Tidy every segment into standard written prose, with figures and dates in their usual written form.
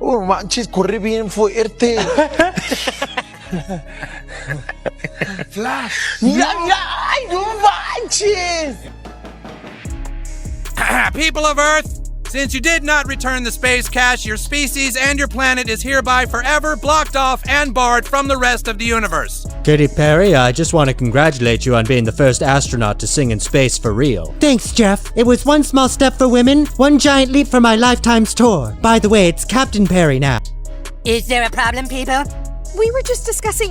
Oh, manches, corre bien fuerte. Flash. ¡Ay, no manches! People of Earth, since you did not return the space cache, your species and your planet is hereby forever blocked off and barred from the rest of the universe. Katy Perry, I just want to congratulate you on being the first astronaut to sing in space for real. Thanks, Jeff. It was one small step for women, one giant leap for my lifetime's tour. By the way, it's Captain Perry now. Is there a problem, people? We were just discussing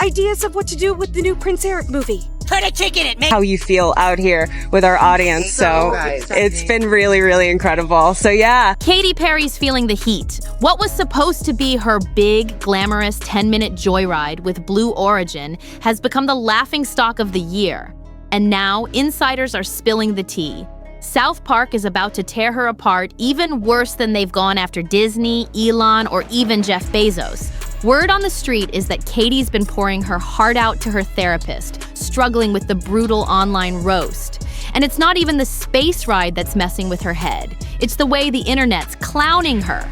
ideas of what to do with the new Prince Eric movie. Put a chick in it, man. How you feel out here with our audience, so it's been really, really incredible. So yeah. Katy Perry's feeling the heat. What was supposed to be her big, glamorous 10-minute joyride with Blue Origin has become the laughingstock of the year. And now, insiders are spilling the tea. South Park is about to tear her apart even worse than they've gone after Disney, Elon, or even Jeff Bezos. Word on the street is that Katy's been pouring her heart out to her therapist, struggling with the brutal online roast. And it's not even the space ride that's messing with her head. It's the way the internet's clowning her.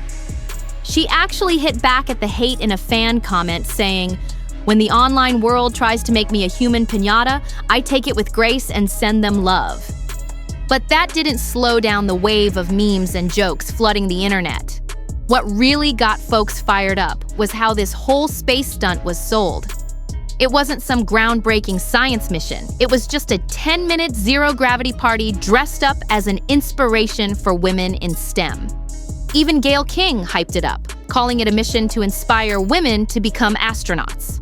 She actually hit back at the hate in a fan comment saying, "When the online world tries to make me a human piñata, I take it with grace and send them love." But that didn't slow down the wave of memes and jokes flooding the internet. What really got folks fired up was how this whole space stunt was sold. It wasn't some groundbreaking science mission. It was just a 10-minute zero-gravity party dressed up as an inspiration for women in STEM. Even Gayle King hyped it up, calling it a mission to inspire women to become astronauts.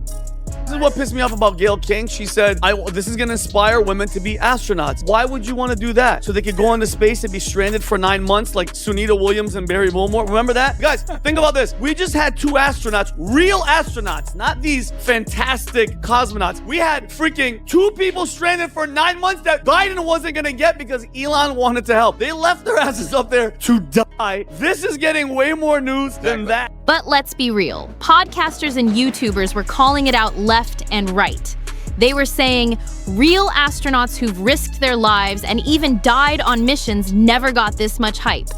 This is what pissed me off about Gayle King. She said, this is going to inspire women to be astronauts. Why would you want to do that? So they could go into space and be stranded for 9 months like Sunita Williams and Barry Wilmore? Remember that? Guys, think about this. We just had 2 astronauts, real astronauts, not these fantastic cosmonauts. We had freaking 2 people stranded for 9 months that Biden wasn't going to get because Elon wanted to help. They left their asses up there to die. This is getting way more news than that. But let's be real. Podcasters and YouTubers were calling it out left and right. They were saying real astronauts who've risked their lives and even died on missions never got this much hype.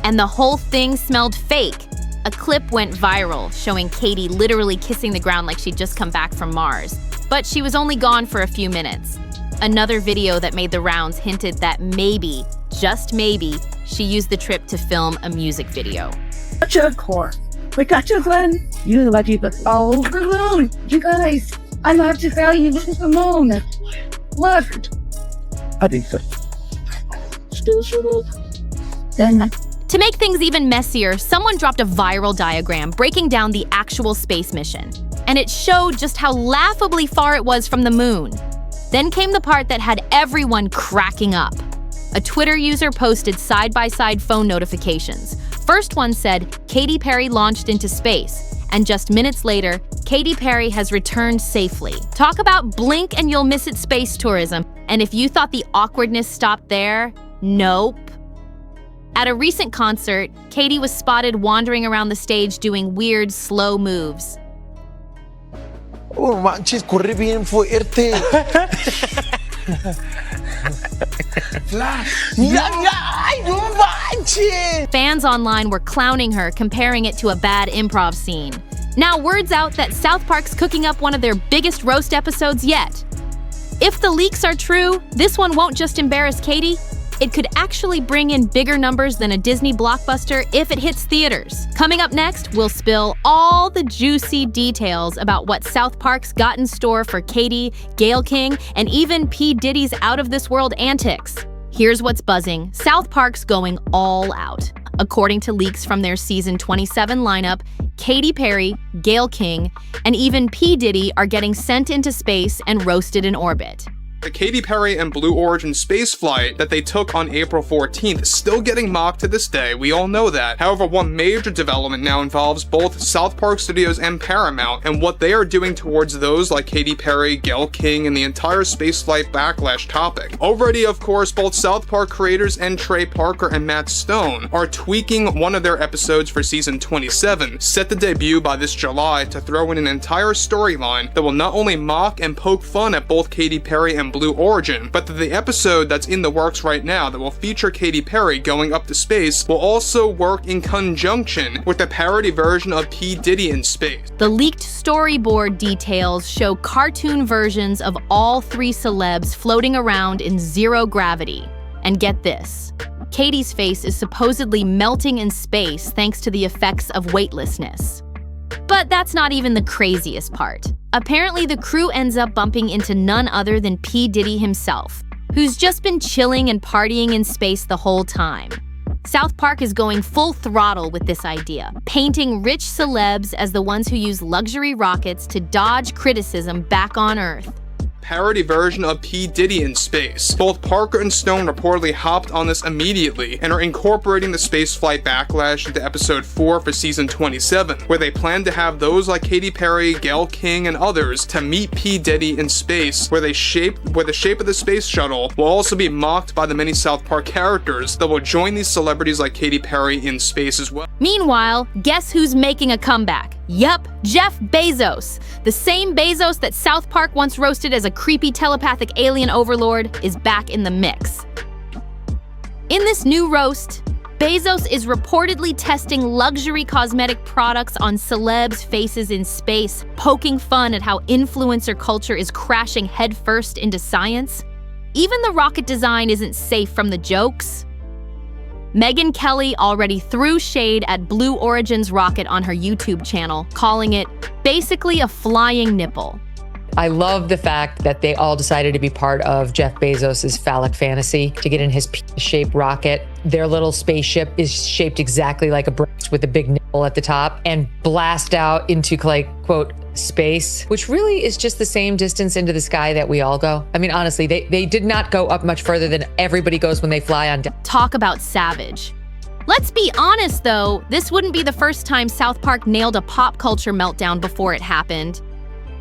And the whole thing smelled fake. A clip went viral showing Katy literally kissing the ground like she'd just come back from Mars. But she was only gone for a few minutes. Another video that made the rounds hinted that maybe, just maybe, she used the trip to film a music video. Such a core. We got you, Glenn. You let you all over the moon. You guys, I love to value the moon. Left. I think so. Then. To make things even messier, someone dropped a viral diagram breaking down the actual space mission. And it showed just how laughably far it was from the moon. Then came the part that had everyone cracking up. A Twitter user posted side-by-side phone notifications. First one said, Katy Perry launched into space. And just minutes later, Katy Perry has returned safely. Talk about blink and you'll miss it space tourism. And if you thought the awkwardness stopped there, nope. At a recent concert, Katy was spotted wandering around the stage doing weird, slow moves. Oh, manches, corre bien fuerte. Flash. Ay, no manches. Fans online were clowning her, comparing it to a bad improv scene. Now word's out that South Park's cooking up one of their biggest roast episodes yet. If the leaks are true, this one won't just embarrass Katy. It could actually bring in bigger numbers than a Disney blockbuster if it hits theaters. Coming up next, we'll spill all the juicy details about what South Park's got in store for Katy, Gayle King, and even P. Diddy's out-of-this-world antics. Here's what's buzzing. South Park's going all out. According to leaks from their season 27 lineup, Katy Perry, Gayle King, and even P. Diddy are getting sent into space and roasted in orbit. The Katy Perry and Blue Origin spaceflight that they took on April 14th is still getting mocked to this day, we all know that. However, one major development now involves both South Park Studios and Paramount, and what they are doing towards those like Katy Perry, Gayle King, and the entire spaceflight Backlash topic. Already, of course, both South Park creators and Trey Parker and Matt Stone are tweaking one of their episodes for season 27, set to debut by this July, to throw in an entire storyline that will not only mock and poke fun at both Katy Perry and Blue Origin, but that the episode that's in the works right now that will feature Katy Perry going up to space will also work in conjunction with the parody version of P. Diddy in space. The leaked storyboard details show cartoon versions of all three celebs floating around in zero gravity. And get this, Katy's face is supposedly melting in space thanks to the effects of weightlessness. But that's not even the craziest part. Apparently, the crew ends up bumping into none other than P. Diddy himself, who's just been chilling and partying in space the whole time. South Park is going full throttle with this idea, painting rich celebs as the ones who use luxury rockets to dodge criticism back on Earth. Parody version of P. Diddy in space. Both Parker and Stone reportedly hopped on this immediately and are incorporating the spaceflight Backlash into episode 4 for season 27, where they plan to have those like Katy Perry, Gayle King, and others to meet P. Diddy in space, where the shape of the space shuttle will also be mocked by the many South Park characters that will join these celebrities like Katy Perry in space as well. Meanwhile, guess who's making a comeback? Yup, Jeff Bezos. The same Bezos that South Park once roasted as a creepy telepathic alien overlord is back in the mix. In this new roast, Bezos is reportedly testing luxury cosmetic products on celebs' faces in space, poking fun at how influencer culture is crashing headfirst into science. Even the rocket design isn't safe from the jokes. Megyn Kelly already threw shade at Blue Origin's rocket on her YouTube channel, calling it basically a flying nipple. I love the fact that they all decided to be part of Jeff Bezos' phallic fantasy to get in his penis-shaped rocket. Their little spaceship is shaped exactly like a breast with a big nipple at the top and blast out into, like, quote, space, which really is just the same distance into the sky that we all go. I mean, honestly, they did not go up much further than everybody goes when they fly on down. Talk about savage. Let's be honest, though, this wouldn't be the first time South Park nailed a pop culture meltdown before it happened.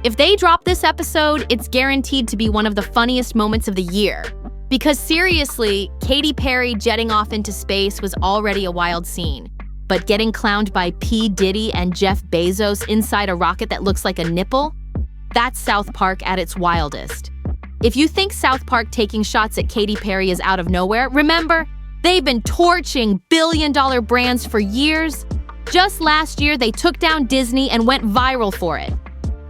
If they drop this episode, it's guaranteed to be one of the funniest moments of the year. Because seriously, Katy Perry jetting off into space was already a wild scene. But getting clowned by P. Diddy and Jeff Bezos inside a rocket that looks like a nipple? That's South Park at its wildest. If you think South Park taking shots at Katy Perry is out of nowhere, remember, they've been torching billion-dollar brands for years. Just last year, they took down Disney and went viral for it.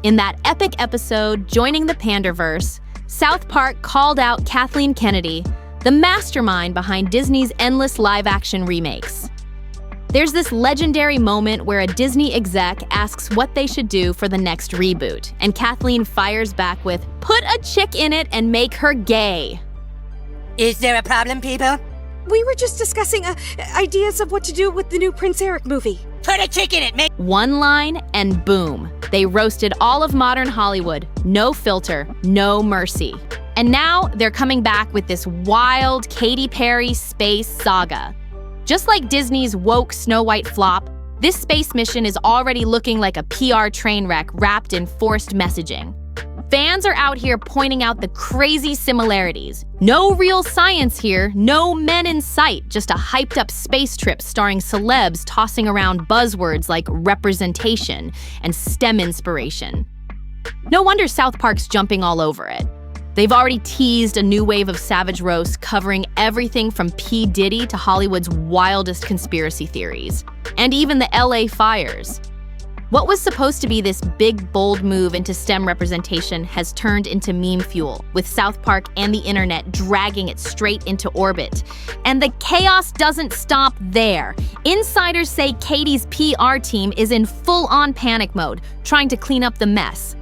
In that epic episode, Joining the Panderverse, South Park called out Kathleen Kennedy, the mastermind behind Disney's endless live-action remakes. There's this legendary moment where a Disney exec asks what they should do for the next reboot, and Kathleen fires back with, "Put a chick in it and make her gay." Is there a problem, people? We were just discussing ideas of what to do with the new Prince Eric movie. Put a chick in it, mate. One line, and boom. They roasted all of modern Hollywood. No filter, no mercy. And now they're coming back with this wild Katy Perry space saga. Just like Disney's woke Snow White flop, this space mission is already looking like a PR train wreck wrapped in forced messaging. Fans are out here pointing out the crazy similarities. No real science here, no men in sight, just a hyped up space trip starring celebs tossing around buzzwords like representation and STEM inspiration. No wonder South Park's jumping all over it. They've already teased a new wave of savage roasts covering everything from P. Diddy to Hollywood's wildest conspiracy theories, and even the LA fires. What was supposed to be this big, bold move into STEM representation has turned into meme fuel, with South Park and the internet dragging it straight into orbit. And the chaos doesn't stop there. Insiders say Katy's PR team is in full-on panic mode, trying to clean up the mess.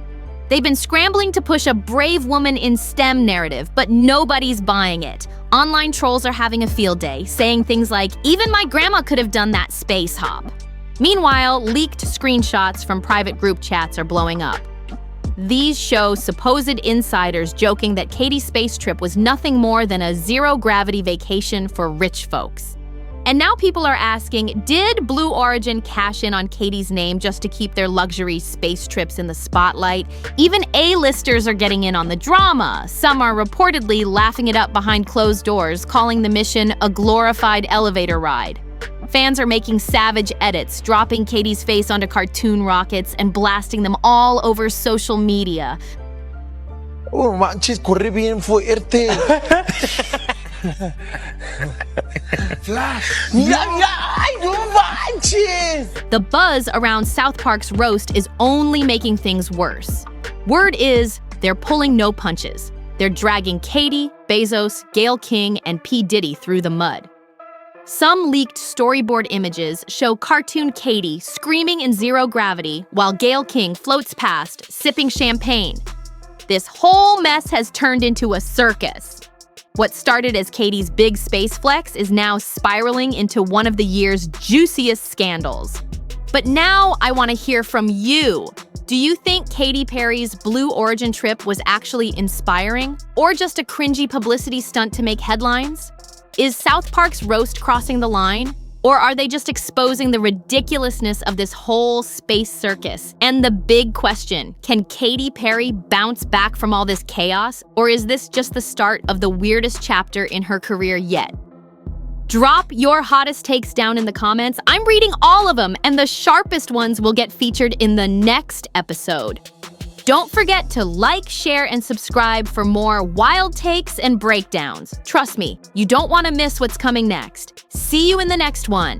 They've been scrambling to push a brave woman in STEM narrative, but nobody's buying it. Online trolls are having a field day, saying things like, "Even my grandma could have done that space hop." Meanwhile, leaked screenshots from private group chats are blowing up. These show supposed insiders joking that Katy's space trip was nothing more than a zero-gravity vacation for rich folks. And now people are asking, did Blue Origin cash in on Katy's name just to keep their luxury space trips in the spotlight? Even A-listers are getting in on the drama. Some are reportedly laughing it up behind closed doors, calling the mission a glorified elevator ride. Fans are making savage edits, dropping Katy's face onto cartoon rockets and blasting them all over social media. Oh manches, corre bien fuerte. Flash. Ay, no manches. The buzz around South Park's roast is only making things worse. Word is they're pulling no punches. They're dragging Katy, Bezos, Gayle King, and P. Diddy through the mud. Some leaked storyboard images show cartoon Katy screaming in zero gravity while Gayle King floats past, sipping champagne. This whole mess has turned into a circus. What started as Katy's big space flex is now spiraling into one of the year's juiciest scandals. But now I want to hear from you. Do you think Katy Perry's Blue Origin trip was actually inspiring, or just a cringy publicity stunt to make headlines? Is South Park's roast crossing the line? Or are they just exposing the ridiculousness of this whole space circus? And the big question, can Katy Perry bounce back from all this chaos? Or is this just the start of the weirdest chapter in her career yet? Drop your hottest takes down in the comments. I'm reading all of them, and the sharpest ones will get featured in the next episode. Don't forget to like, share, and subscribe for more wild takes and breakdowns. Trust me, you don't want to miss what's coming next. See you in the next one.